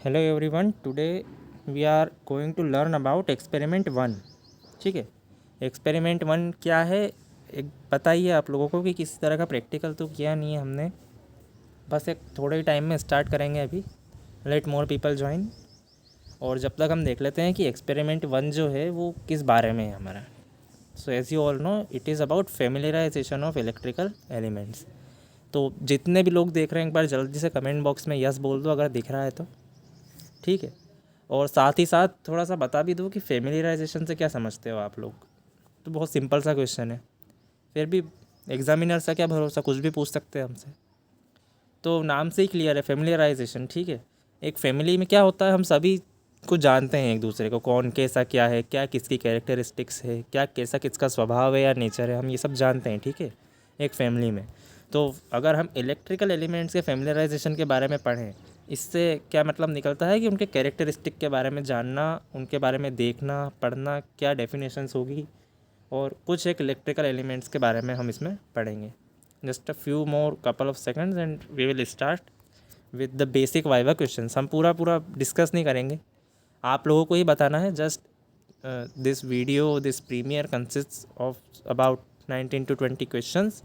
Hello everyone, today we are going to learn about experiment 1। ठीक है, experiment 1 क्या है, एक बताइए आप लोगों को कि किसी तरह का प्रैक्टिकल तो किया नहीं है हमने, बस एक थोड़े ही टाइम में स्टार्ट करेंगे अभी। Let more people join. और जब तक हम देख लेते हैं कि एक्सपेरिमेंट 1 जो है वो किस बारे में है हमारा। So as you all know, it is about familiarization of electrical elements. तो जितने भी लोग देख रहे हैं एक बार जल्दी से कमेंट बॉक्स में यस बोल दो अगर दिख रहा है तो। ठीक है, और साथ ही साथ थोड़ा सा बता भी दो कि फेमिलियराइजेशन से क्या समझते हो आप लोग। तो बहुत सिंपल सा क्वेश्चन है, फिर भी एग्जामिनर से क्या भरोसा, कुछ भी पूछ सकते हैं हमसे। तो नाम से ही क्लियर है, फेमिलियराइजेशन। ठीक है, एक फैमिली में क्या होता है, हम सभी को जानते हैं एक दूसरे को, कौन कैसा क्या है, क्या किसकी कैरेक्टरिस्टिक्स है, क्या कैसा किसका स्वभाव है या नेचर है, हम ये सब जानते हैं। ठीक है, एक फैमिली में। तो अगर हम इलेक्ट्रिकल एलिमेंट्स के फेमिलियराइजेशन के बारे में पढ़ें, इससे क्या मतलब निकलता है कि उनके कैरेक्टरिस्टिक के बारे में जानना, उनके बारे में देखना पढ़ना, क्या डेफिनेशंस होगी, और कुछ एक इलेक्ट्रिकल एलिमेंट्स के बारे में हम इसमें पढ़ेंगे। Just a few more couple of seconds and we will start with the basic viva questions. हम पूरा पूरा डिस्कस नहीं करेंगे, आप लोगों को ही बताना है। Just this video, this premiere consist of about 19 to 20 questions,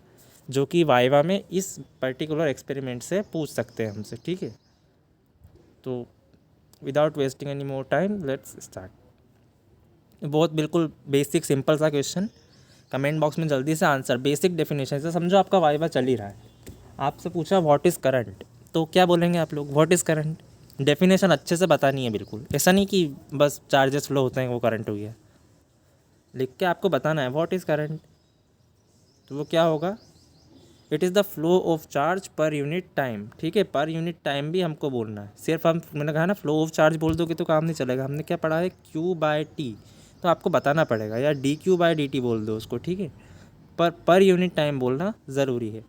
जो कि वाइवा में इस पर्टिकुलर एक्सपेरिमेंट से पूछ सकते हैं हमसे। ठीक है, तो without wasting any more time let's start. बहुत बिल्कुल बेसिक सिंपल सा क्वेश्चन, कमेंट बॉक्स में जल्दी से आंसर। बेसिक डेफिनेशन से समझो, आपका वाइवा चल ही रहा है, आपसे पूछा व्हाट इज़ करंट, तो क्या बोलेंगे आप लोग? What is current. डेफिनेशन अच्छे से बतानी है, बिल्कुल ऐसा नहीं कि बस चार्जेस फ्लो होते हैं वो करंट हो गया। लिख के आपको बताना है व्हाट इज़ करंट, तो वो क्या होगा? It is the flow of charge per unit time. ठीक है, पर यूनिट टाइम भी हमको बोलना है। सिर्फ हम, मैंने कहा ना, फ्लो ऑफ चार्ज बोल दोगे तो काम नहीं चलेगा। हमने क्या पढ़ा है, Q/T, तो आपको बताना पड़ेगा, या dQ/dt बोल दो उसको। ठीक है, पर यूनिट टाइम बोलना ज़रूरी है।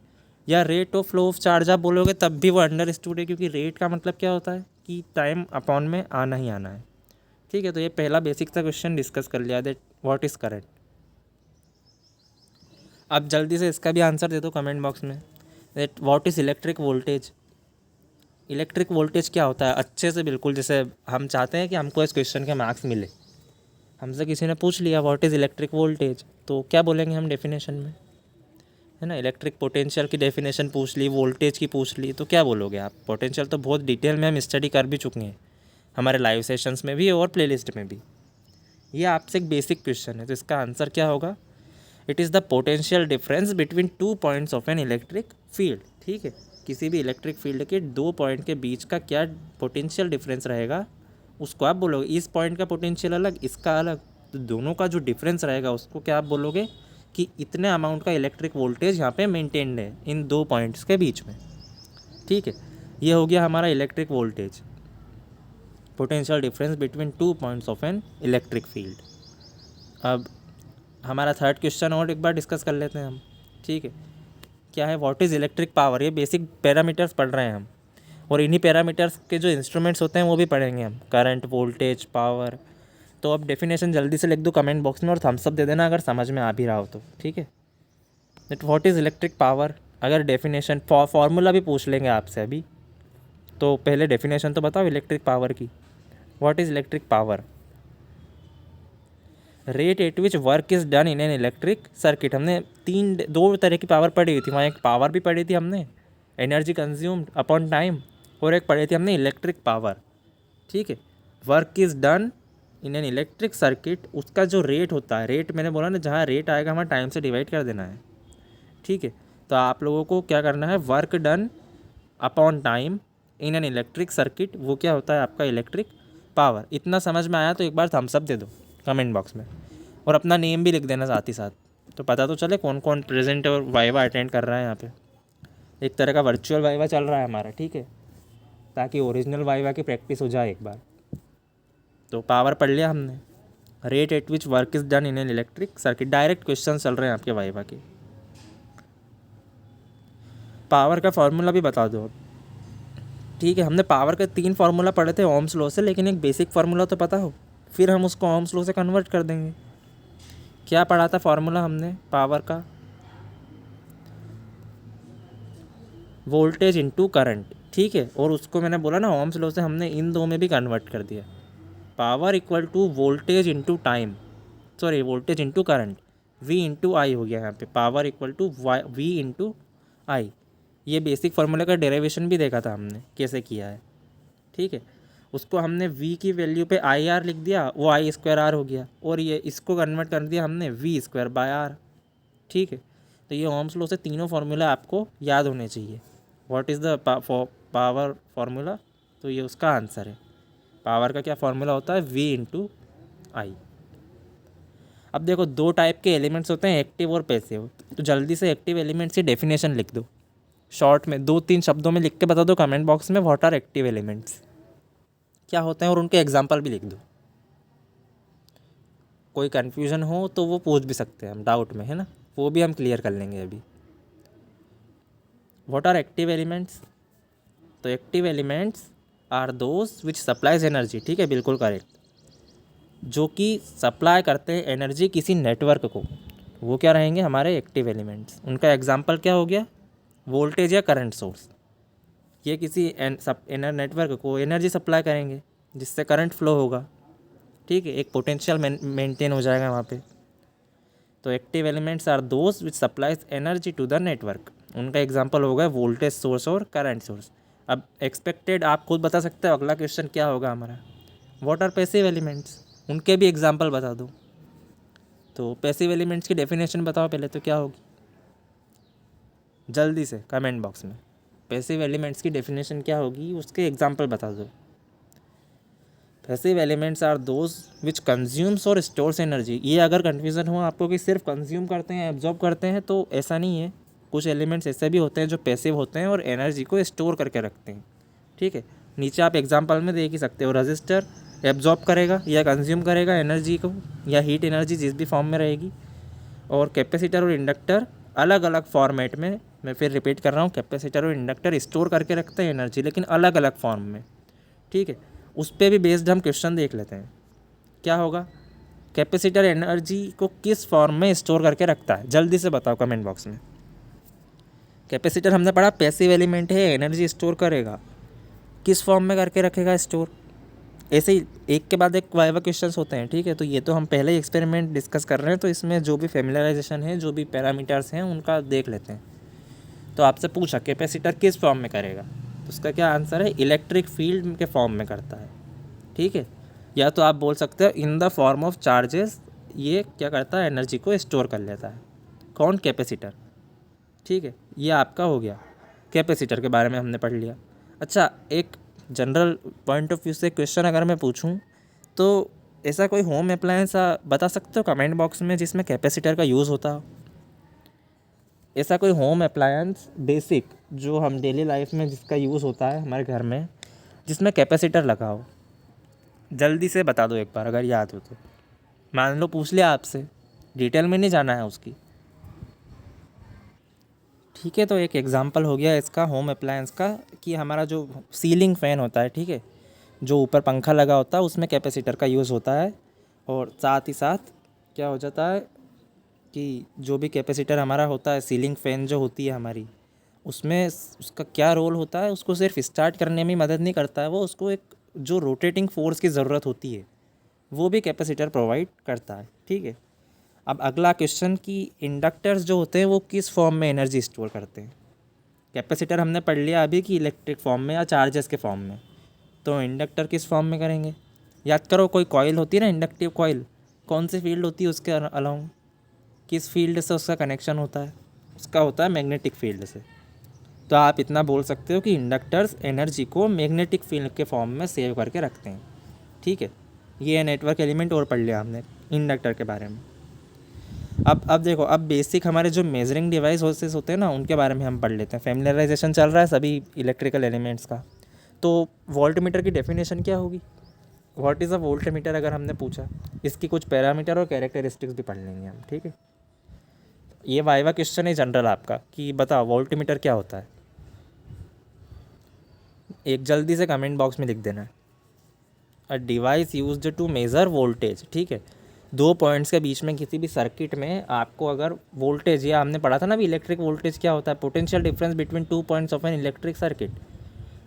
या rate of flow of charge आप बोलोगे तब भी वो अंडरस्टूड है, क्योंकि रेट का मतलब क्या होता है कि टाइम अपॉन में आना ही आना है। ठीक है, तो ये पहला बेसिक सा क्वेश्चन डिस्कस कर लिया, दैट व्हाट इज़ करंट। अब जल्दी से इसका भी आंसर दे दो कमेंट बॉक्स में, that what is electric voltage. Electric voltage क्या होता है अच्छे से, बिल्कुल जैसे हम चाहते हैं कि हमको इस क्वेश्चन के मार्क्स मिले। हमसे किसी ने पूछ लिया व्हाट इज़ इलेक्ट्रिक वोल्टेज, तो क्या बोलेंगे हम डेफिनेशन में, है ना? इलेक्ट्रिक पोटेंशियल की डेफिनेशन पूछ ली, वोल्टेज की पूछ ली, तो क्या बोलोगे आप? पोटेंशियल तो बहुत डिटेल में हम स्टडी कर भी चुके हैं, हमारे लाइव सेशंस में भी और प्लेलिस्ट में भी। ये आपसे एक बेसिक क्वेश्चन है, तो इसका आंसर क्या होगा? It is the potential difference between 2 points of an electric field. ठीक है, किसी भी इलेक्ट्रिक फील्ड के 2 पॉइंट के बीच का क्या पोटेंशियल डिफरेंस रहेगा, उसको आप बोलोगे। इस पॉइंट का पोटेंशियल अलग, इसका अलग, तो दोनों का जो डिफरेंस रहेगा उसको क्या आप बोलोगे कि इतने अमाउंट का इलेक्ट्रिक वोल्टेज यहाँ पे मेंटेन्ड है इन 2 पॉइंट्स के बीच में। ठीक है, ये हो गया हमारा electric voltage, potential difference between 2 points of an electric field. अब हमारा थर्ड क्वेश्चन और एक बार डिस्कस कर लेते हैं हम। ठीक है, क्या है, व्हाट इज़ इलेक्ट्रिक पावर। ये बेसिक पैरामीटर्स पढ़ रहे हैं हम, और इन्हीं पैरामीटर्स के जो इंस्ट्रूमेंट्स होते हैं वो भी पढ़ेंगे हम, करंट, वोल्टेज, पावर। तो अब डेफिनेशन जल्दी से लिख दो कमेंट बॉक्स में, और थम्स अप दे देना अगर समझ में आ भी रहा हो तो। ठीक है, that what is electric power. अगर डेफिनेशन फार्मूला भी पूछ लेंगे आपसे अभी, तो पहले डेफिनेशन तो बताओ इलेक्ट्रिक पावर की। What is electric power? Rate at which work is done in an electric circuit. हमने दो तरह की पावर पढ़ी हुई थी वहाँ, एक पावर भी पढ़ी थी हमने, एनर्जी कंज्यूम्ड अपॉन टाइम, और एक पढ़ी थी हमने इलेक्ट्रिक पावर। ठीक है, work is done in an electric circuit, उसका जो रेट होता है, रेट मैंने बोला ना, जहाँ रेट आएगा हमारा टाइम से डिवाइड कर देना है। ठीक है, तो आप लोगों को क्या करना है, work done upon time in an electric circuit, वो क्या होता है आपका इलेक्ट्रिक पावर। इतना समझ में आया तो एक बार थम्स अप दे दो कमेंट बॉक्स में, और अपना नेम भी लिख देना साथ ही साथ, तो पता तो चले कौन कौन प्रेजेंट और वाइवा अटेंड कर रहा है यहाँ पे। एक तरह का वर्चुअल वाइवा चल रहा है हमारा। ठीक है, ताकि ओरिजिनल वाइवा की प्रैक्टिस हो जाए एक बार। तो पावर पढ़ लिया हमने, rate at which work is done in an electric circuit, direct question चल रहे हैं आपके वाइवा के। पावर का फॉर्मूला भी बता दो। ठीक है, हमने पावर के 3 फार्मूला पढ़े थे ओम्स लॉ से, लेकिन एक बेसिक फार्मूला तो पता हो, फिर हम उसको ओम्स लॉ से कन्वर्ट कर देंगे। क्या पढ़ा था फार्मूला हमने पावर का? Voltage into current. ठीक है। और उसको मैंने बोला ना ओम्स लॉ से हमने इन दो में भी कन्वर्ट कर दिया, power equal to voltage into time, sorry voltage into current, V into I हो गया यहाँ पे, power equal to V into I. ये बेसिक फार्मूले का डेरिवेशन भी देखा था हमने कैसे किया है, ठीक है। उसको हमने V की वैल्यू पे IR लिख दिया, वो आई स्क्वायर आर हो गया, और ये इसको कन्वर्ट कर दिया हमने V स्क्वायर बाय आर, ठीक है। तो ये ओम्स लॉ से तीनों फार्मूला आपको याद होने चाहिए। What is the power formula, तो ये उसका आंसर है। पावर का क्या फार्मूला होता है, V इंटू आई। अब देखो दो टाइप के एलिमेंट्स होते हैं, एक्टिव और पैसिव। तो जल्दी से एक्टिव एलिमेंट्स की डेफिनेशन लिख दो, शॉर्ट में 2-3 शब्दों में लिख के बता दो कमेंट बॉक्स में, व्हाट आर एक्टिव एलिमेंट्स, क्या होते हैं, और उनके एग्जाम्पल भी लिख दो। कोई कन्फ्यूजन हो तो वो पूछ भी सकते हैं हम डाउट में, है ना, वो भी हम क्लियर कर लेंगे अभी। व्हाट आर एक्टिव एलिमेंट्स, तो active elements are those which supplies energy, ठीक है, बिल्कुल करेक्ट, जो कि सप्लाई करते हैं एनर्जी किसी नेटवर्क को, वो क्या रहेंगे हमारे एक्टिव एलिमेंट्स। उनका एग्जांपल क्या हो गया, वोल्टेज या करंट सोर्स, ये किसी एनर नेटवर्क को एनर्जी सप्लाई करेंगे जिससे करंट फ्लो होगा, ठीक है, एक पोटेंशियल मेंटेन हो जाएगा वहाँ पे। तो active elements are those which supplies energy to the network, उनका एग्जांपल हो गया वोल्टेज सोर्स और करंट सोर्स। अब एक्सपेक्टेड आप खुद बता सकते हो अगला क्वेश्चन क्या होगा हमारा, व्हाट आर पैसिव एलिमेंट्स, उनके भी एग्जांपल बता दो। तो पैसिव एलिमेंट्स की डेफिनेशन बताओ पहले तो क्या होगी, जल्दी से कमेंट बॉक्स में पैसिव एलिमेंट्स की डेफिनेशन क्या होगी, उसके एग्जांपल बता दो। Passive elements are those which consumes और स्टोर्स एनर्जी। ये अगर कन्फ्यूज़न हो आपको कि सिर्फ कंज्यूम करते हैं एब्जॉर्ब करते हैं, तो ऐसा नहीं है, कुछ एलिमेंट्स ऐसे भी होते हैं जो पैसिव होते हैं और एनर्जी को स्टोर करके रखते हैं, ठीक है। नीचे आप एग्जांपल में देख ही सकते हो, रजिस्टर एब्जॉर्ब करेगा या कंज्यूम करेगा एनर्जी को या हीट एनर्जी जिस भी फॉर्म में रहेगी, और कैपेसिटर और इंडक्टर अलग अलग फॉर्मेट में, मैं फिर रिपीट कर रहा हूँ, कैपेसिटर और इंडक्टर स्टोर करके रखते हैं एनर्जी लेकिन अलग अलग फॉर्म में, ठीक है। उस पर भी बेस्ड हम क्वेश्चन देख लेते हैं, क्या होगा, कैपेसिटर एनर्जी को किस फॉर्म में स्टोर करके रखता है, जल्दी से बताओ कमेंट बॉक्स में। कैपेसिटर हमने पढ़ा पैसिव एलिमेंट है, एनर्जी स्टोर करेगा, किस फॉर्म में करके रखेगा स्टोर। ऐसे ही एक के बाद एक वाइवा क्वेश्चंस होते हैं, ठीक है। तो ये तो हम पहले ही एक्सपेरिमेंट डिस्कस कर रहे हैं, तो इसमें जो भी फेमिलराइजेशन है, जो भी पैरामीटर्स हैं, उनका देख लेते हैं। तो आपसे पूछा कैपेसिटर किस फॉर्म में करेगा, तो उसका क्या आंसर है, इलेक्ट्रिक फील्ड के फॉर्म में करता है, ठीक है। या तो आप बोल सकते हो in the form of charges, ये क्या करता है, एनर्जी को स्टोर कर लेता है, कौन, कैपेसिटर, ठीक है। ये आपका हो गया, कैपेसिटर के बारे में हमने पढ़ लिया। अच्छा, एक जनरल पॉइंट ऑफ व्यू से क्वेश्चन अगर मैं पूछूं, तो ऐसा कोई होम अप्लायंस बता सकते हो कमेंट बॉक्स में जिसमें कैपेसिटर का यूज़ होता हो, ऐसा कोई होम अप्लायंस बेसिक जो हम डेली लाइफ में जिसका यूज़ होता है हमारे घर में, जिसमें कैपेसिटर लगा हो, जल्दी से बता दो एक बार अगर याद हो तो। मान लो पूछ लिया आपसे, डिटेल में नहीं जाना है उसकी, ठीक है। तो एक एग्जांपल हो गया इसका होम अप्लायंस का, कि हमारा जो सीलिंग फ़ैन होता है, ठीक है, जो ऊपर पंखा लगा होता है, उसमें कैपेसिटर का यूज़ होता है। और साथ ही साथ क्या हो जाता है कि जो भी कैपेसिटर हमारा होता है, सीलिंग फ़ैन जो होती है हमारी, उसमें उसका क्या रोल होता है, उसको सिर्फ स्टार्ट करने में मदद नहीं करता है, वो उसको एक जो रोटेटिंग फोर्स की ज़रूरत होती है वो भी कैपेसिटर प्रोवाइड करता है, ठीक है। अब अगला क्वेश्चन कि इंडक्टर्स जो होते हैं वो किस फॉर्म में एनर्जी स्टोर करते हैं। कैपेसिटर हमने पढ़ लिया अभी कि इलेक्ट्रिक फॉर्म में या चार्जेस के फॉर्म में, तो इंडक्टर किस फॉर्म में करेंगे, याद करो, कोई कॉइल होती है ना, इंडक्टिव कॉइल, कौन सी फील्ड होती है उसके अलाउंग, किस फील्ड से उसका कनेक्शन होता है, उसका होता है मैग्नेटिक फील्ड से। तो आप इतना बोल सकते हो कि इंडक्टर्स एनर्जी को मैग्नेटिक फील्ड के फॉर्म में सेव करके रखते हैं, ठीक है। ये नेटवर्क एलिमेंट और पढ़ लिया हमने इंडक्टर के बारे में। अब देखो, अब बेसिक हमारे जो मेजरिंग डिवाइस होते हैं ना, उनके बारे में हम पढ़ लेते हैं। फैमिलियराइजेशन चल रहा है सभी इलेक्ट्रिकल एलिमेंट्स का। तो वोल्टमीटर की डेफिनेशन क्या होगी, व्हाट इज़ अ वोल्टमीटर अगर हमने पूछा, इसकी कुछ पैरामीटर और कैरेक्टरिस्टिक्स भी पढ़ लेंगे हम, ठीक है। ये वाइवा क्वेश्चन है जनरल आपका कि बताओ वोल्टमीटर क्या होता है, एक जल्दी से कमेंट बॉक्स में लिख देना है। A device used to measure voltage, ठीक है। दो पॉइंट्स के बीच में किसी भी सर्किट में आपको अगर वोल्टेज, या हमने पढ़ा था ना भी इलेक्ट्रिक वोल्टेज क्या होता है, potential difference between 2 points of an electric circuit.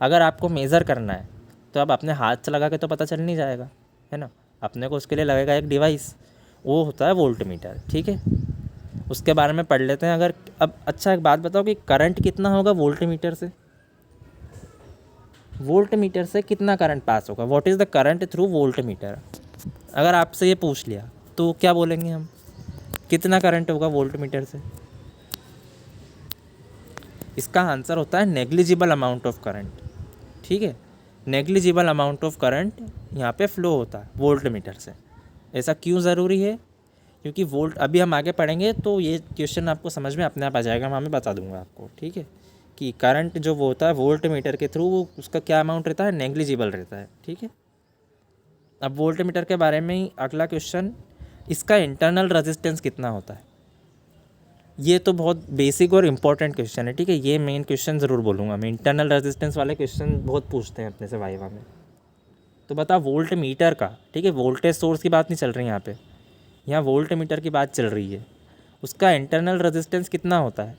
अगर आपको मेज़र करना है तो अब अपने हाथ से लगा के तो पता चल नहीं जाएगा, है ना। अपने को उसके लिए लगेगा एक डिवाइस, वो होता है वोल्ट मीटर, ठीक है। उसके बारे में पढ़ लेते हैं। अगर अब अच्छा एक बात बताओ कि करंट कितना होगा वोल्ट मीटर से, वोल्ट मीटर से कितना करंट पास होगा, what is the current through volt meter. अगर आपसे ये पूछ लिया तो क्या बोलेंगे हम, कितना करंट होगा वोल्ट मीटर से। इसका आंसर होता है नेग्लिजिबल अमाउंट ऑफ करंट, ठीक है। नेग्लिजिबल अमाउंट ऑफ करंट यहाँ पे फ्लो होता है वोल्ट मीटर से। ऐसा क्यों ज़रूरी है, क्योंकि वोल्ट, अभी हम आगे पढ़ेंगे तो ये क्वेश्चन आपको समझ में अपने आप आ जाएगा, मैं बता दूंगा आपको, ठीक है, कि करंट जो वो होता है वोल्ट मीटर के थ्रू, वो उसका क्या अमाउंट रहता है, नेग्लिजिबल रहता है, ठीक है। अब वोल्ट मीटर के बारे में ही अगला क्वेश्चन, इसका इंटरनल रेजिस्टेंस कितना होता है। ये तो बहुत बेसिक और इम्पॉर्टेंट क्वेश्चन है, ठीक है। ये मेन क्वेश्चन ज़रूर बोलूँगा मैं, इंटरनल रेजिस्टेंस वाले क्वेश्चन बहुत पूछते हैं अपने से वाइवा में। तो बता वोल्ट मीटर का, ठीक है, वोल्टेज सोर्स की बात नहीं चल रही यहाँ पे, यहाँ वोल्ट मीटर की बात चल रही है, उसका इंटरनल रेजिस्टेंस कितना होता है।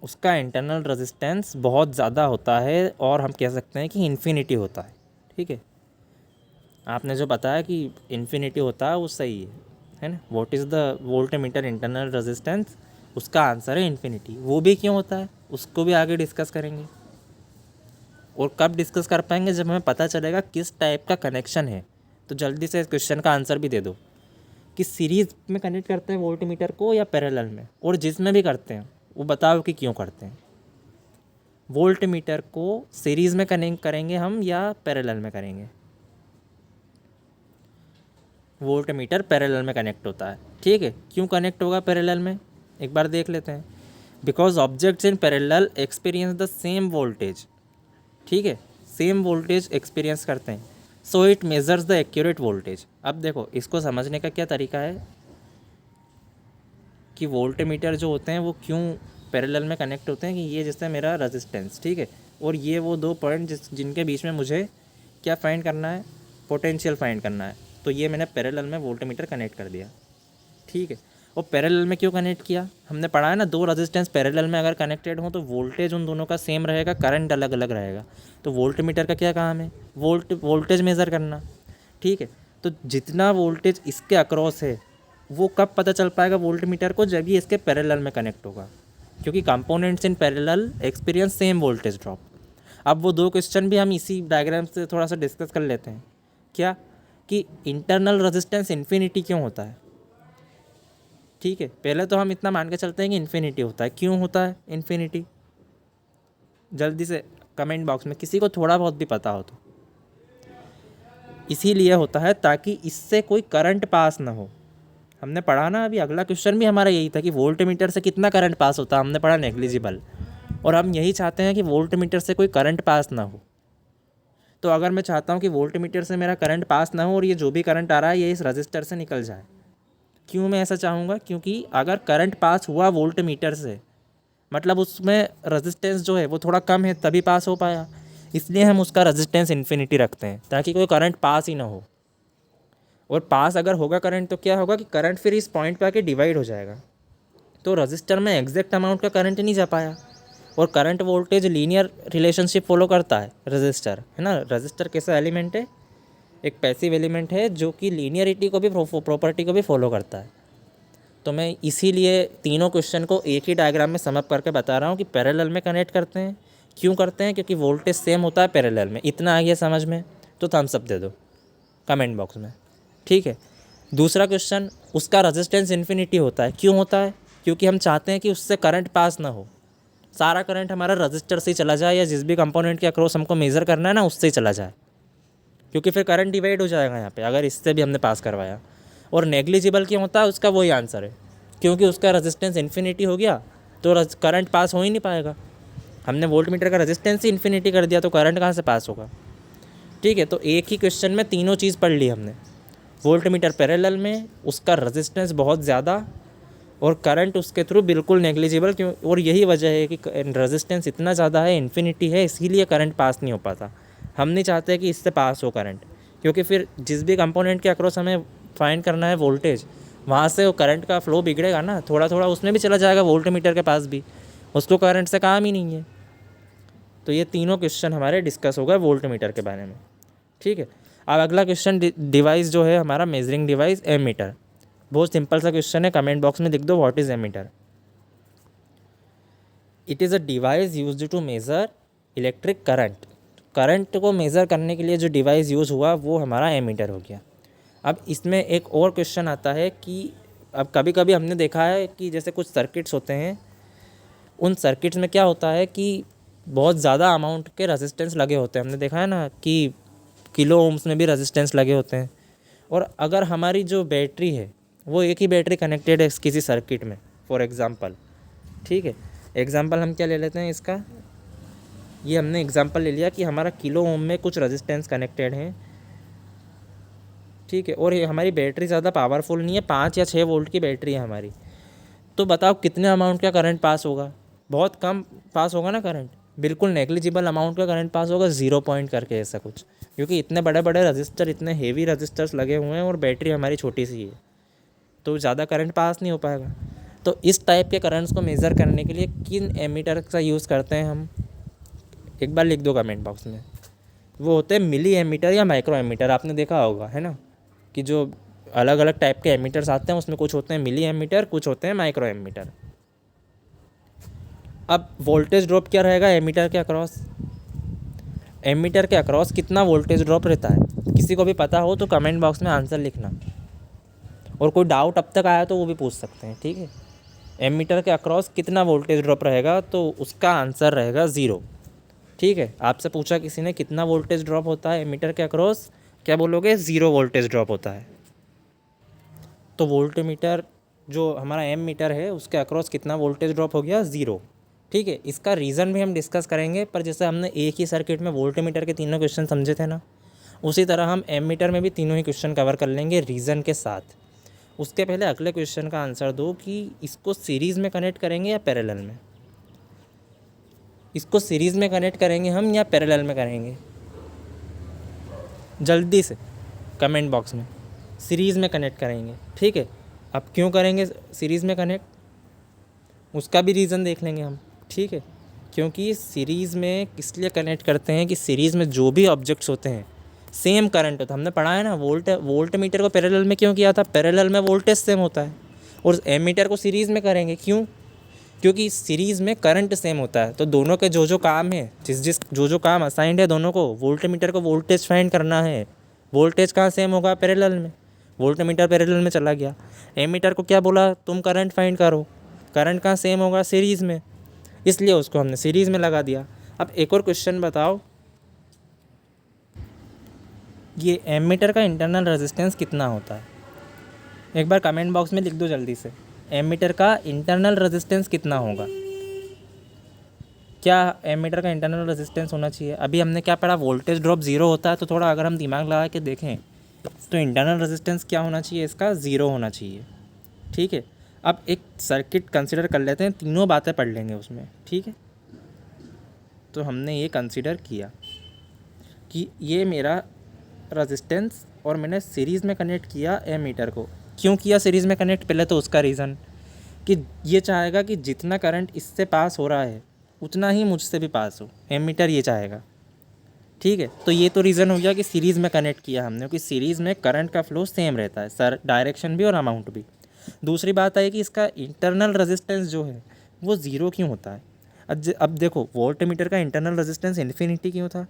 उसका इंटरनल रेजिस्टेंस बहुत ज़्यादा होता है, और हम कह सकते हैं कि इन्फिनिटी होता है, ठीक है। आपने जो बताया कि इन्फिनिटी होता है वो सही है ना। What is the volt meter internal resistance, उसका आंसर है इन्फिनिटी। वो भी क्यों होता है उसको भी आगे डिस्कस करेंगे, और कब डिस्कस कर पाएंगे, जब हमें पता चलेगा किस टाइप का कनेक्शन है। तो जल्दी से इस क्वेश्चन का आंसर भी दे दो कि सीरीज़ में कनेक्ट करते हैं वोल्ट मीटर को या पैरेलल में, और जिसमें भी करते हैं वो बताओ कि क्यों करते हैं। वोल्ट मीटर को सीरीज़ में कनेक्ट करेंगे हम या पैरेलल में करेंगे। वोल्ट मीटर पैरेलल में कनेक्ट होता है, ठीक है। क्यों कनेक्ट होगा पैरेलल में, एक बार देख लेते हैं। Because objects in parallel experience the same voltage, ठीक है, सेम वोल्टेज एक्सपीरियंस करते हैं, so it measures the accurate voltage. अब देखो इसको समझने का क्या तरीका है कि वोल्ट मीटर जो होते हैं वो क्यों पैरेलल में कनेक्ट होते हैं, कि ये जैसे मेरा रेजिस्टेंस, ठीक है, और ये वो दो पॉइंट जिनके बीच में मुझे क्या फाइंड करना है, पोटेंशियल फाइंड करना है। तो ये मैंने पैरेलल में वोल्ट मीटर कनेक्ट कर दिया, ठीक है। और पैरेलल में क्यों कनेक्ट किया, हमने पढ़ा है ना, दो रेजिस्टेंस पैरेलल में अगर कनेक्टेड हो तो वोल्टेज उन दोनों का सेम रहेगा, करंट अलग अलग रहेगा। तो वोल्ट मीटर का क्या काम है, वोल्टेज मेज़र करना, ठीक है। तो जितना वोल्टेज इसके अक्रॉस है वो कब पता चल पाएगा वोल्ट मीटर को, जब ये इसके पैरेलल में कनेक्ट होगा, क्योंकि components in parallel experience same voltage drop. अब वो दो क्वेश्चन भी हम इसी डायग्राम से थोड़ा सा डिस्कस कर लेते हैं, क्या, कि इंटरनल रेजिस्टेंस इन्फिनिटी क्यों होता है, ठीक है। पहले तो हम इतना मान के चलते हैं कि इन्फिनिटी होता है। क्यों होता है इन्फिनिटी, जल्दी से कमेंट बॉक्स में किसी को थोड़ा बहुत भी पता हो तो। इसीलिए होता है ताकि इससे कोई करंट पास ना हो। हमने पढ़ा ना अभी, अगला क्वेश्चन भी हमारा यही था कि वोल्ट मीटर से कितना करंट पास होता है, हमने पढ़ा नेग्लिजिबल, और हम यही चाहते हैं कि वोल्ट मीटर से कोई करंट पास ना हो। तो अगर मैं चाहता हूँ कि वोल्ट मीटर से मेरा करंट पास ना हो और ये जो भी करंट आ रहा है ये इस रजिस्टर से निकल जाए, क्यों मैं ऐसा चाहूँगा, क्योंकि अगर करंट पास हुआ वोल्ट मीटर से मतलब उसमें रेजिस्टेंस जो है वो थोड़ा कम है तभी पास हो पाया, इसलिए हम उसका रेजिस्टेंस इन्फिनिटी रखते हैं ताकि कोई करंट पास ही ना हो। और पास अगर होगा करंट तो क्या होगा कि करंट फिर इस पॉइंट पे आके डिवाइड हो जाएगा, तो रजिस्टर में एग्जैक्ट अमाउंट का करंट नहीं जा पाया। और current voltage linear relationship follow करता है रजिस्टर, है ना। रजिस्टर कैसा एलिमेंट है, एक पैसिव एलिमेंट है जो कि लीनियरिटी को भी प्रॉपर्टी को भी फॉलो करता है। तो मैं इसीलिए तीनों क्वेश्चन को एक ही डायग्राम में समअप करके बता रहा हूँ कि पैरेलल में कनेक्ट करते हैं। क्यों करते हैं, क्योंकि वोल्टेज सेम होता है पैरेलल में। इतना आ गया समझ में तो थम्स अप दे दो कमेंट बॉक्स में, ठीक है। दूसरा क्वेश्चन, उसका रेजिस्टेंस इन्फिनिटी होता है। क्यों होता है, क्योंकि हम चाहते हैं कि उससे करंट पास ना हो, सारा करंट हमारा रजिस्टर से ही चला जाए या जिस भी कंपोनेंट के अक्रॉस हमको मेज़र करना है ना उससे ही चला जाए, क्योंकि फिर करंट डिवाइड हो जाएगा यहाँ पे अगर इससे भी हमने पास करवाया। और नेग्लिजिबल क्यों होता है, उसका वही आंसर है, क्योंकि उसका रेजिस्टेंस इन्फिनिटी हो गया तो करंट पास हो ही नहीं पाएगा। हमने वोल्ट मीटर का रेजिस्टेंस ही इन्फिनिटी कर दिया तो करंट कहाँ से पास होगा, ठीक है। तो एक ही क्वेश्चन में तीनों चीज़ पढ़ ली हमने। वोल्ट मीटर पैरेलल में, उसका रेजिस्टेंस बहुत ज़्यादा और करंट उसके थ्रू बिल्कुल नेग्लिजिबल, क्यों, और यही वजह है कि रेजिस्टेंस इतना ज़्यादा है, इन्फिनिटी है, इसीलिए करंट पास नहीं हो पाता। हम नहीं चाहते कि इससे पास हो करंट, क्योंकि फिर जिस भी कंपोनेंट के अक्रॉस हमें फाइंड करना है वोल्टेज, वहाँ से वो करंट का फ्लो बिगड़ेगा ना, थोड़ा थोड़ा उसमें भी चला जाएगा वोल्ट मीटर के पास भी, उसको करंट से काम ही नहीं है। तो ये तीनों क्वेश्चन हमारे डिस्कस हो गए वोल्ट मीटर के बारे में, ठीक है। अब अगला क्वेश्चन डिवाइस जो है हमारा मेजरिंग डिवाइस एमीटर। बहुत सिंपल सा क्वेश्चन है, कमेंट बॉक्स में लिख दो what is ammeter. It is a device used to measure electric current. Current को मेज़र करने के लिए जो डिवाइस यूज़ हुआ वो हमारा एमीटर हो गया। अब इसमें एक और क्वेश्चन आता है कि अब कभी कभी हमने देखा है कि जैसे कुछ सर्किट्स होते हैं, उन सर्किट्स में क्या होता है कि बहुत ज़्यादा अमाउंट के रेजिस्टेंस लगे होते हैं। हमने देखा है ना कि किलो ओम्स में भी रेजिस्टेंस लगे होते हैं। और अगर हमारी जो बैटरी है वो एक ही बैटरी कनेक्टेड है किसी सर्किट में, फॉर एग्ज़ाम्पल, ठीक है, एग्ज़ाम्पल हम क्या ले लेते हैं इसका, ये हमने एग्ज़ाम्पल ले लिया कि हमारा किलो ओम में कुछ रेजिस्टेंस कनेक्टेड हैं, ठीक है, और ये हमारी बैटरी ज़्यादा पावरफुल नहीं है, 5 या 6 वोल्ट की बैटरी है हमारी। तो बताओ कितने अमाउंट का करंट पास होगा? बहुत कम पास होगा ना करंट, बिल्कुल नेग्लिजिबल अमाउंट का करंट पास होगा, 0 पॉइंट करके ऐसा कुछ, क्योंकि इतने बड़े बड़े रजिस्टर, इतने हेवी रजिस्टर्स लगे हुए हैं और बैटरी हमारी छोटी सी है, तो ज़्यादा करंट पास नहीं हो पाएगा। तो इस टाइप के करंट्स को मेज़र करने के लिए किन एमीटर का यूज़ करते हैं हम? एक बार लिख दो कमेंट बॉक्स में। वो होते हैं मिली एमीटर या माइक्रो एमीटर। आपने देखा होगा है ना कि जो अलग अलग टाइप के एमीटर्स आते हैं उसमें कुछ होते हैं मिली एमीटर, कुछ होते हैं माइक्रो एमीटर। अब वोल्टेज ड्रॉप क्या रहेगा एमीटर के अक्रॉस? एमीटर के अक्रॉस कितना वोल्टेज ड्रॉप रहता है? किसी को भी पता हो तो कमेंट बॉक्स में आंसर लिखना, और कोई डाउट अब तक आया तो वो भी पूछ सकते हैं, ठीक है। एमीटर के अक्रॉस कितना वोल्टेज ड्रॉप रहेगा तो उसका आंसर रहेगा 0, ठीक है। आपसे पूछा किसी ने कितना वोल्टेज ड्रॉप होता है एमीटर के अक्रॉस, क्या बोलोगे? 0 वोल्टेज ड्रॉप होता है। तो वोल्ट मीटर जो हमारा एम मीटर है उसके अक्रॉस कितना वोल्टेज ड्रॉप हो गया? 0, ठीक है। इसका रीज़न भी हम डिस्कस करेंगे, पर जैसे हमने एक ही सर्किट में वोल्ट मीटर के तीनों क्वेश्चन समझे थे ना, उसी तरह हम एम मीटर में भी तीनों ही क्वेश्चन कवर कर लेंगे रीज़न के साथ। उसके पहले अगले क्वेश्चन का आंसर दो कि इसको सीरीज़ में कनेक्ट करेंगे या पैरेलल में। इसको सीरीज़ में कनेक्ट करेंगे हम या पैरेलल में करेंगे? जल्दी से कमेंट बॉक्स में। सीरीज़ में कनेक्ट करेंगे, ठीक है। अब क्यों करेंगे सीरीज़ में कनेक्ट, उसका भी रीज़न देख लेंगे हम, ठीक है। क्योंकि सीरीज़ में इसलिए कनेक्ट करते हैं कि सीरीज़ में जो भी ऑब्जेक्ट्स होते हैं सेम करंट होता है। हमने पढ़ा है ना वोल्ट मीटर को पैरेलल में क्यों किया था? पैरेलल में वोल्टेज सेम होता है। और एमीटर को सीरीज़ में करेंगे, क्यों? क्योंकि सीरीज़ में करंट सेम होता है। तो दोनों के जो जो काम है, जो काम असाइंड है दोनों को, वोल्ट मीटर को वोल्टेज फाइंड करना है, वोल्टेज कहाँ सेम होगा? पैरेलल में। वोल्ट मीटर पैरेलल में चला गया। एमीटर को क्या बोला? तुम करंट फाइंड करो। करंट कहाँ सेम होगा? सीरीज़ में, इसलिए उसको हमने सीरीज़ में लगा दिया। अब एक और क्वेश्चन बताओ, ये एमीटर का इंटरनल रेजिस्टेंस कितना होता है? एक बार कमेंट बॉक्स में लिख दो जल्दी से, एमीटर का इंटरनल रेजिस्टेंस कितना होगा? क्या एमीटर का इंटरनल रेजिस्टेंस होना चाहिए? अभी हमने क्या पढ़ा? वोल्टेज ड्रॉप 0 होता है। तो थोड़ा अगर हम दिमाग लगा के देखें तो इंटरनल रेजिस्टेंस क्या होना चाहिए? इसका 0 होना चाहिए, ठीक है। अब एक सर्किट कंसिडर कर लेते हैं, तीनों बातें पढ़ लेंगे उसमें, ठीक है। तो हमने ये कंसिडर किया कि ये मेरा रेजिस्टेंस और मैंने सीरीज़ में कनेक्ट किया एमीटर को। क्यों किया सीरीज़ में कनेक्ट? पहले तो उसका रीज़न कि ये चाहेगा कि जितना करंट इससे पास हो रहा है उतना ही मुझसे भी पास हो, एमीटर ये चाहेगा, ठीक है। तो ये तो रीज़न हो गया कि सीरीज़ में कनेक्ट किया हमने, क्योंकि सीरीज़ में करंट का फ्लो सेम रहता है, सर डायरेक्शन भी और अमाउंट भी। दूसरी बात है कि इसका इंटरनल रेजिस्टेंस जो है वो 0 क्यों होता है? अब देखो, वोल्ट मीटर का इंटरनल रेजिस्टेंस इन्फिनिटी क्यों था?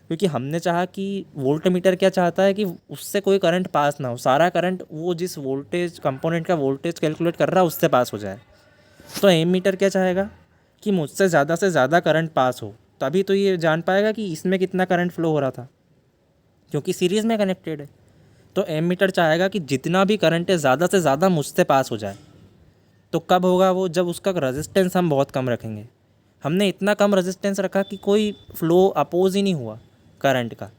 क्योंकि हमने चाहा कि वोल्ट मीटर क्या चाहता है कि उससे कोई करंट पास ना हो, सारा करंट वो जिस वोल्टेज कंपोनेंट का वोल्टेज कैलकुलेट कर रहा है उससे पास हो जाए। तो एमीटर क्या चाहेगा कि मुझसे ज़्यादा से ज़्यादा करंट पास हो, तभी तो ये जान पाएगा कि इसमें कितना करंट फ्लो हो रहा था, क्योंकि सीरीज़ में कनेक्टेड है। तो एमीटर चाहेगा कि जितना भी करंट है ज़्यादा से ज़्यादा मुझसे पास हो जाए। तो कब होगा वो? जब उसका रेजिस्टेंस हम बहुत कम रखेंगे। हमने इतना कम रेजिस्टेंस रखा कि कोई फ्लो अपोज ही नहीं हुआ करंट का,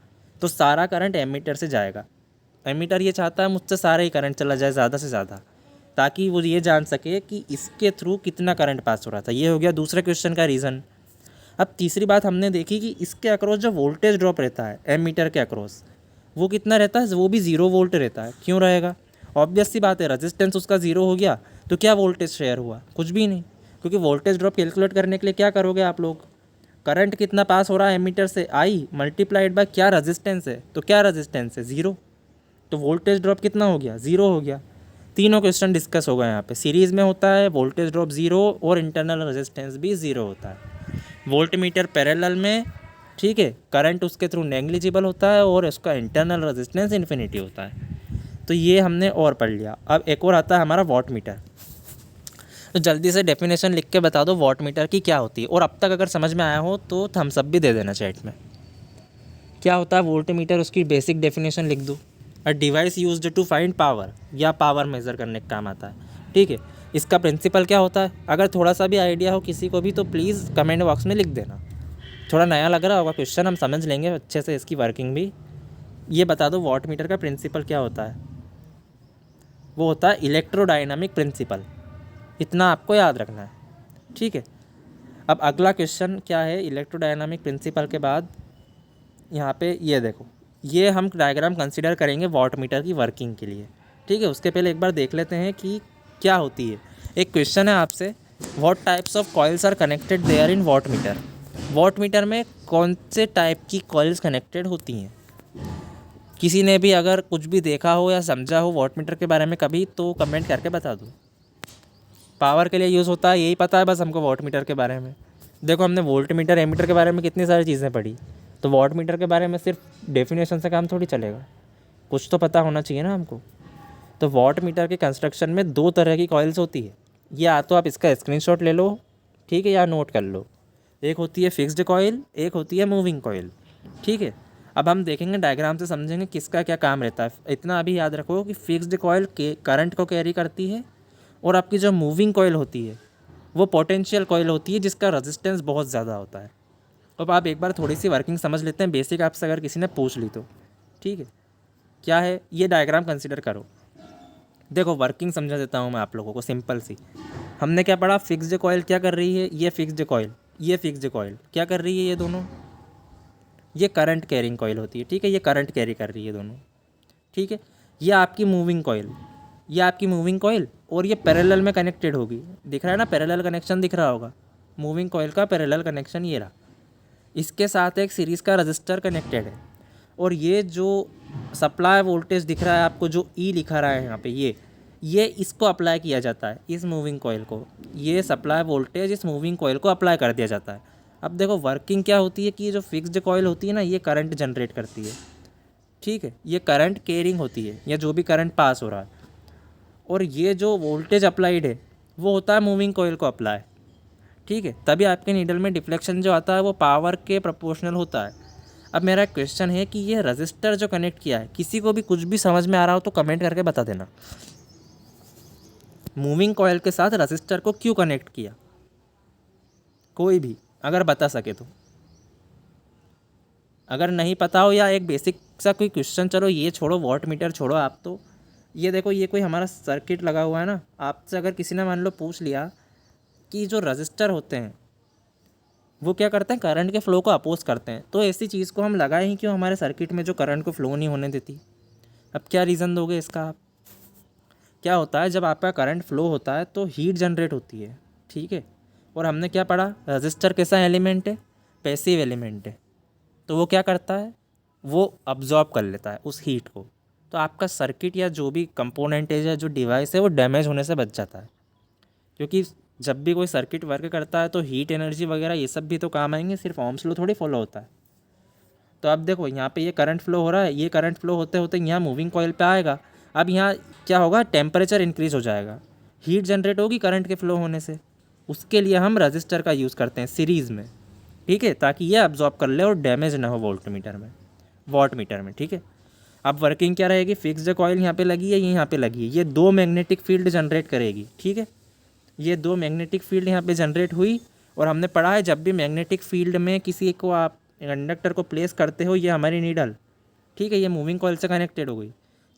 तो सारा करंट एमीटर से जाएगा। एमीटर ये चाहता है मुझसे सारा ही करंट चला जाए ज़्यादा से ज़्यादा, ताकि वो ये जान सके कि इसके थ्रू कितना करंट पास हो रहा था। ये हो गया दूसरे क्वेश्चन का रीज़न। अब तीसरी बात हमने देखी कि इसके अक्रॉस जो वोल्टेज ड्रॉप रहता है एमीटर के अक्रॉस, वो कितना रहता है? वो भी 0 वोल्ट रहता है। क्यों रहेगा? ऑब्वियस सी बात है, रेजिस्टेंस उसका 0 हो गया तो क्या वोल्टेज शेयर हुआ? कुछ भी नहीं, क्योंकि वोल्टेज ड्रॉप कैलकुलेट करने के लिए क्या करोगे आप लोग? करंट कितना पास हो रहा है एमीटर से, आई मल्टीप्लाइड बाय क्या रेजिस्टेंस है, तो क्या रेजिस्टेंस है, ज़ीरो, तो वोल्टेज ड्रॉप कितना हो गया, ज़ीरो हो गया। तीनों क्वेश्चन डिस्कस हो गए यहाँ पे। सीरीज़ में होता है वोल्टेज ड्रॉप ज़ीरो और इंटरनल रेजिस्टेंस भी ज़ीरो होता है। वोल्ट मीटर पैरेलल में, ठीक है, करंट उसके थ्रू नेग्लिजिबल होता है और उसका इंटरनल रेजिस्टेंस इन्फिनिटी होता है। तो ये हमने और पढ़ लिया। अब एक और आता है हमारा वॉट मीटर। तो जल्दी से डेफिनेशन लिख के बता दो वॉट मीटर की क्या होती है, और अब तक अगर समझ में आया हो तो थम्स अप भी दे देना चैट में। क्या होता है वोल्ट मीटर, उसकी बेसिक डेफिनेशन लिख दो। A device used to find power, या पावर मेज़र करने का काम आता है, ठीक है। इसका प्रिंसिपल क्या होता है, अगर थोड़ा सा भी आइडिया हो किसी को भी तो प्लीज़ कमेंट बॉक्स में लिख देना। थोड़ा नया लग रहा होगा क्वेश्चन, हम समझ लेंगे अच्छे से इसकी वर्किंग भी। ये बता दो वॉट मीटर का प्रिंसिपल क्या होता है। वो होता है इलेक्ट्रोडायनामिक प्रिंसिपल, इतना आपको याद रखना है, ठीक है। अब अगला क्वेश्चन क्या है, इलेक्ट्रोडायनामिक प्रिंसिपल के बाद यहाँ पे ये देखो, ये हम डायग्राम कंसीडर करेंगे वॉट मीटर की वर्किंग के लिए, ठीक है। उसके पहले एक बार देख लेते हैं कि क्या होती है। एक क्वेश्चन है आपसे, what types of coils are connected there in wattmeter. Wattmeter में कौन से टाइप की कॉइल्स कनेक्टेड होती हैं। किसी ने भी अगर कुछ भी देखा हो या समझा हो वॉट मीटर के बारे में कभी, तो कमेंट करके बता दो। पावर के लिए यूज़ होता है यही पता है बस हमको वॉट मीटर के बारे में। देखो हमने वोल्ट मीटर एमीटर के बारे में कितनी सारी चीज़ें पढ़ी, तो वॉट मीटर के बारे में सिर्फ डेफिनेशन से काम थोड़ी चलेगा, कुछ तो पता होना चाहिए ना हमको। तो वॉट मीटर के कंस्ट्रक्शन में दो तरह की कॉइल्स होती है, या तो आप इसका स्क्रीनशॉट ले लो, ठीक है, या नोट कर लो। एक होती है फिक्स्ड कॉइल, एक होती है मूविंग कॉइल, ठीक है। अब हम देखेंगे डायग्राम से समझेंगे किसका क्या काम रहता है। इतना अभी याद रखो कि फिक्स्ड कॉइल के करंट को कैरी करती है, और आपकी जो मूविंग कॉइल होती है वो पोटेंशियल कॉइल होती है जिसका रेजिस्टेंस बहुत ज़्यादा होता है। अब आप एक बार थोड़ी सी वर्किंग समझ लेते हैं, बेसिक आपसे अगर किसी ने पूछ ली तो, ठीक है। क्या है ये डायग्राम कंसिडर करो। देखो वर्किंग समझा देता हूँ मैं आप लोगों को सिंपल सी। हमने क्या पढ़ा, फिक्स्ड कॉइल क्या कर रही है, ये फिक्स्ड कॉइल, ये फिक्स्ड कॉइल क्या कर रही है, ये दोनों, ये करंट कैरिंग कॉइल होती है, ठीक है, ये करंट कैरी कर रही है दोनों, ठीक है। ये आपकी मूविंग कॉइल, ये आपकी मूविंग कॉइल, और ये पैरेलल में कनेक्टेड होगी, दिख रहा है ना, पैरेलल कनेक्शन दिख रहा होगा, मूविंग कॉइल का पैरेलल कनेक्शन ये रहा। इसके साथ एक सीरीज़ का रजिस्टर कनेक्टेड है, और ये जो सप्लाई वोल्टेज दिख रहा है आपको, जो ई लिखा रहा है यहाँ पे, ये इसको अप्लाई किया जाता है, इस मूविंग कॉइल को, ये सप्लाई वोल्टेज इस मूविंग कॉइल को अप्लाई कर दिया जाता है। अब देखो वर्किंग क्या होती है कि जो फिक्स्ड कॉइल होती है ना, ये करंट जनरेट करती है, ठीक है, ये करंट कैरिंग होती है, या जो भी करंट पास हो रहा है, और ये जो वोल्टेज अप्लाइड है वो होता है मूविंग कॉइल को अप्लाई, ठीक है। तभी आपके नीडल में डिफ्लेक्शन जो आता है वो पावर के प्रोपोर्शनल होता है। अब मेरा क्वेश्चन है कि ये रजिस्टर जो कनेक्ट किया है, किसी को भी कुछ भी समझ में आ रहा हो तो कमेंट करके बता देना, मूविंग कॉइल के साथ रजिस्टर को क्यों कनेक्ट किया, कोई भी अगर बता सके तो। अगर नहीं पता हो या एक बेसिक सा कोई क्वेश्चन, चलो ये छोड़ो, वॉट मीटर छोड़ो आप, तो ये देखो, ये कोई हमारा सर्किट लगा हुआ है ना, आपसे अगर किसी ने मान लो पूछ लिया कि जो रजिस्टर होते हैं वो क्या करते हैं, करंट के फ्लो को अपोज करते हैं, तो ऐसी चीज़ को हम लगाए ही क्यों हमारे सर्किट में जो करंट को फ्लो नहीं होने देती। अब क्या रीज़न दोगे इसका आप। क्या होता है जब आपका करंट फ्लो होता है तो हीट जनरेट होती है, ठीक है। और हमने क्या पढ़ा, रजिस्टर कैसा एलिमेंट है, पैसिव एलिमेंट है, तो वो क्या करता है, वो अब्जॉर्ब कर लेता है उस हीट को, तो आपका सर्किट या जो भी कंपोनेंट है या जो डिवाइस है वो डैमेज होने से बच जाता है। क्योंकि जब भी कोई सर्किट वर्क करता है तो हीट एनर्जी वगैरह ये सब भी तो काम आएंगे, सिर्फ ओम्स लॉ थोड़ी फॉलो होता है। तो अब देखो यहाँ पे ये करंट फ्लो हो रहा है, ये करंट फ्लो होते होते यहाँ मूविंग कॉइल पे आएगा। अब यहाँ क्या होगा, टेम्परेचर इंक्रीज़ हो जाएगा, हीट जनरेट होगी करंट के फ्लो होने से। उसके लिए हम रजिस्टर का यूज़ करते हैं सीरीज़ में, ठीक है, ताकि ये अब्जॉर्ब कर ले और डैमेज ना हो वोल्ट मीटर में, वॉट मीटर में, ठीक है। अब वर्किंग क्या रहेगी, फिक्स्ड कॉइल यहाँ पे लगी है, ये यहाँ पे लगी है, ये दो मैग्नेटिक फील्ड जनरेट करेगी, ठीक है। ये दो मैग्नेटिक फील्ड यहाँ पे जनरेट हुई, और हमने पढ़ा है जब भी मैग्नेटिक फील्ड में किसी को आप कंडक्टर को प्लेस करते हो, ये हमारी नीडल, ठीक है, ये मूविंग कॉइल से कनेक्टेड हो गई,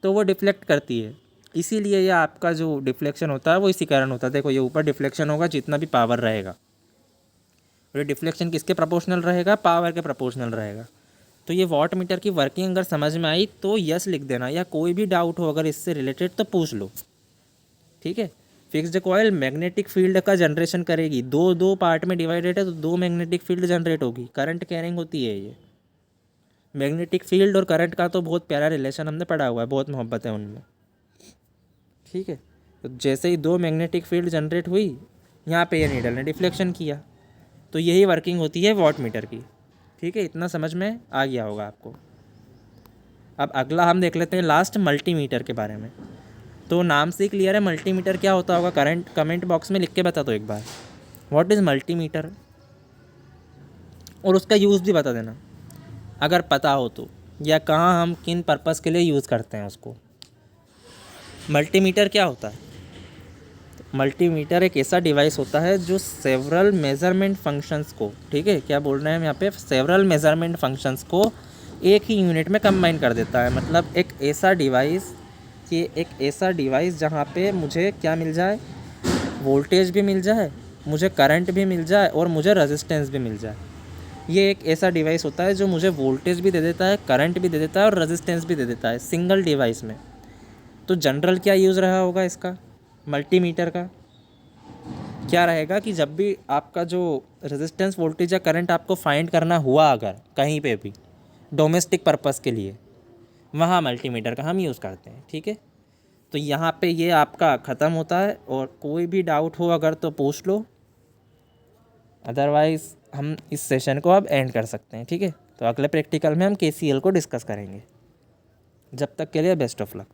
तो वो डिफ्लेक्ट करती है। इसीलिए ये आपका जो डिफ्लेक्शन होता है वो इसी कारण होता है। देखो ये ऊपर डिफ्लेक्शन होगा जितना भी पावर रहेगा, और ये डिफ्लेक्शन किसके प्रोपोर्शनल रहेगा, पावर के प्रोपोर्शनल रहेगा। तो ये वॉट मीटर की वर्किंग अगर समझ में आई तो यस लिख देना, या कोई भी डाउट हो अगर इससे रिलेटेड तो पूछ लो, ठीक है। फिक्स्ड कॉइल मैग्नेटिक फील्ड का जनरेशन करेगी, दो दो पार्ट में डिवाइडेड है तो दो मैग्नेटिक फील्ड जनरेट होगी, करंट कैरिंग होती है ये। मैग्नेटिक फील्ड और करंट का तो बहुत प्यारा रिलेशन हमने पढ़ा हुआ है, बहुत मोहब्बत है उनमें, ठीक है। तो जैसे ही दो मैग्नेटिक फील्ड जनरेट हुई, यहाँ पे ये नीडल ने डिफ्लेक्शन किया, तो यही वर्किंग होती है वॉट मीटर की, ठीक है। इतना समझ में आ गया होगा आपको। अब अगला हम देख लेते हैं लास्ट मल्टीमीटर के बारे में। तो नाम से ही क्लियर है मल्टीमीटर क्या होता होगा, करंट कमेंट बॉक्स में लिख के बता दो एक बार, व्हाट इज़ मल्टीमीटर, और उसका यूज़ भी बता देना अगर पता हो तो, या कहाँ हम किन पर्पज़ के लिए यूज़ करते हैं उसको। मल्टीमीटर क्या होता है, मल्टीमीटर एक ऐसा डिवाइस होता है जो सेवरल मेज़रमेंट फंक्शंस को, ठीक है, क्या बोल रहे हैं हम यहाँ पे, सेवरल मेज़रमेंट फंक्शंस को एक ही यूनिट में कंबाइन कर देता है। मतलब एक ऐसा डिवाइस, कि एक ऐसा डिवाइस जहाँ पे मुझे क्या मिल जाए, वोल्टेज भी मिल जाए, मुझे करंट भी मिल जाए और मुझे रेजिस्टेंस भी मिल जाए। ये एक ऐसा डिवाइस होता है जो मुझे वोल्टेज भी दे देता है, करंट भी दे देता है और रेजिस्टेंस भी दे देता है सिंगल डिवाइस में। तो जनरल क्या यूज़ रहा होगा इसका, मल्टीमीटर का क्या रहेगा कि जब भी आपका जो रेजिस्टेंस वोल्टेज या करंट आपको फाइंड करना हुआ अगर कहीं पे भी डोमेस्टिक पर्पस के लिए, वहाँ मल्टीमीटर का हम यूज़ करते हैं, ठीक है। तो यहाँ पे ये आपका ख़त्म होता है, और कोई भी डाउट हो अगर तो पूछ लो, अदरवाइज़ हम इस सेशन को अब एंड कर सकते हैं, ठीक है। तो अगले प्रैक्टिकल में हम KCL को डिस्कस करेंगे। जब तक के लिए बेस्ट ऑफ लक।